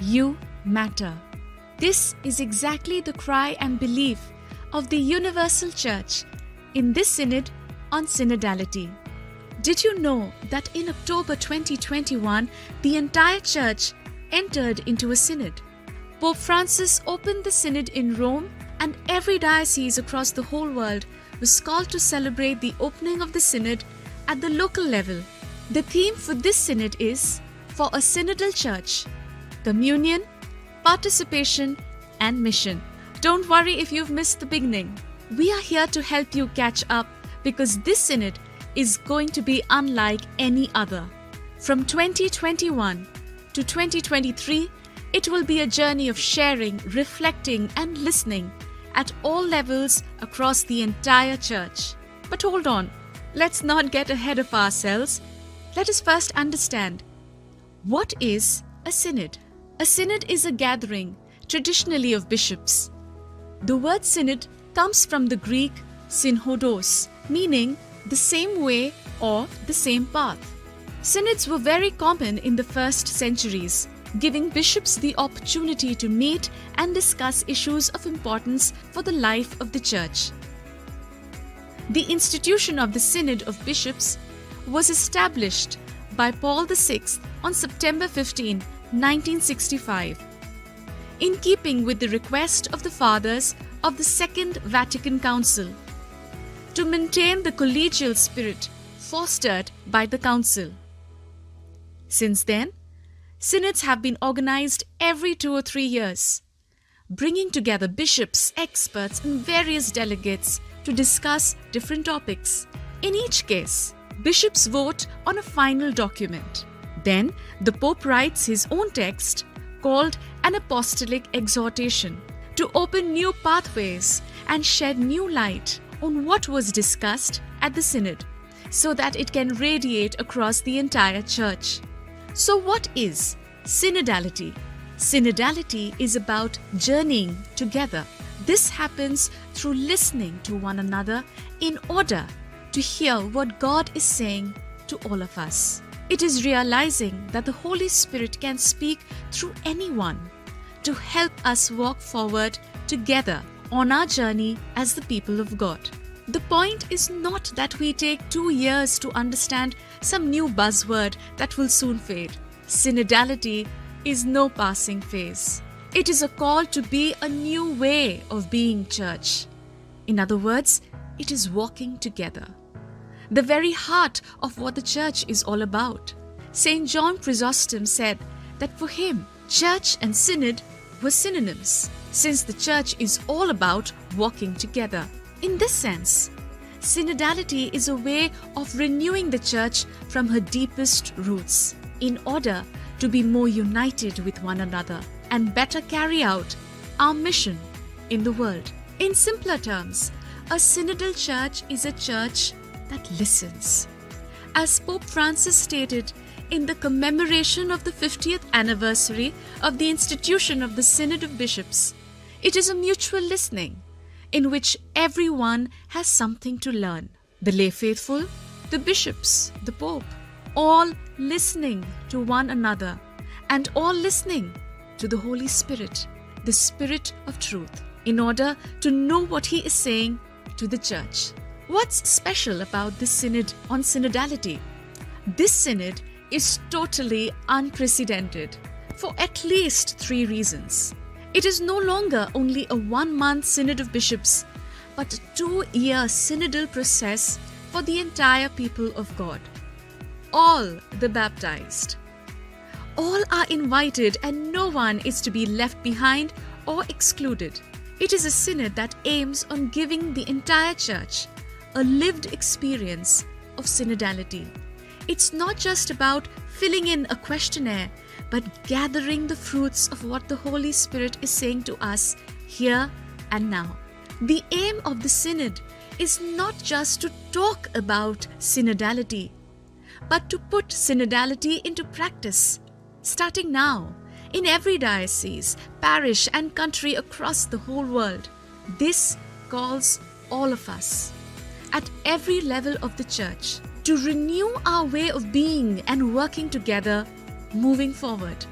You matter. This is exactly the cry and belief of the Universal Church in this Synod on Synodality. Did you know that in October 2021, the entire Church entered into a Synod? Pope Francis opened the Synod in Rome, and every diocese across the whole world was called to celebrate the opening of the Synod at the local level. The theme for this Synod is For a Synodal Church: Communion, Participation and Mission. Don't worry if you've missed the beginning. We are here to help you catch up because this Synod is going to be unlike any other. From 2021 to 2023, it will be a journey of sharing, reflecting and listening at all levels across the entire Church. But hold on, let's not get ahead of ourselves. Let us first understand, what is a Synod? A Synod is a gathering, traditionally of bishops. The word Synod comes from the Greek synhodos, meaning the same way or the same path. Synods were very common in the first centuries, giving bishops the opportunity to meet and discuss issues of importance for the life of the Church. The institution of the Synod of Bishops was established by Paul VI on September 15, 1965, in keeping with the request of the Fathers of the Second Vatican Council, to maintain the collegial spirit fostered by the Council. Since then, synods have been organized every 2 or 3 years, bringing together bishops, experts, and various delegates to discuss different topics. In each case, bishops vote on a final document. Then, the Pope writes his own text called an apostolic exhortation to open new pathways and shed new light on what was discussed at the Synod, so that it can radiate across the entire Church. So what is synodality? Synodality is about journeying together. This happens through listening to one another in order to hear what God is saying to all of us. It is realizing that the Holy Spirit can speak through anyone to help us walk forward together on our journey as the people of God. The point is not that we take 2 years to understand some new buzzword that will soon fade. Synodality is no passing phase. It is a call to be a new way of being church. In other words, it is walking together. The very heart of what the Church is all about. St. John Chrysostom said that for him, church and synod were synonyms, since the Church is all about walking together. In this sense, synodality is a way of renewing the Church from her deepest roots in order to be more united with one another and better carry out our mission in the world. In simpler terms, a synodal church is a church that listens. As Pope Francis stated in the commemoration of the 50th anniversary of the institution of the Synod of Bishops, it is a mutual listening in which everyone has something to learn. The lay faithful, the bishops, the Pope, all listening to one another and all listening to the Holy Spirit, the Spirit of truth, in order to know what He is saying to the Church. What's special about this Synod on synodality? This Synod is totally unprecedented for at least 3 reasons. It is no longer only a 1-month Synod of Bishops, but a 2-year synodal process for the entire people of God. All the baptized. All are invited and no one is to be left behind or excluded. It is a Synod that aims on giving the entire Church a lived experience of synodality. It's not just about filling in a questionnaire, but gathering the fruits of what the Holy Spirit is saying to us here and now. The aim of the Synod is not just to talk about synodality, but to put synodality into practice, starting now, in every diocese, parish and country across the whole world. This calls all of us, at every level of the Church, to renew our way of being and working together moving forward.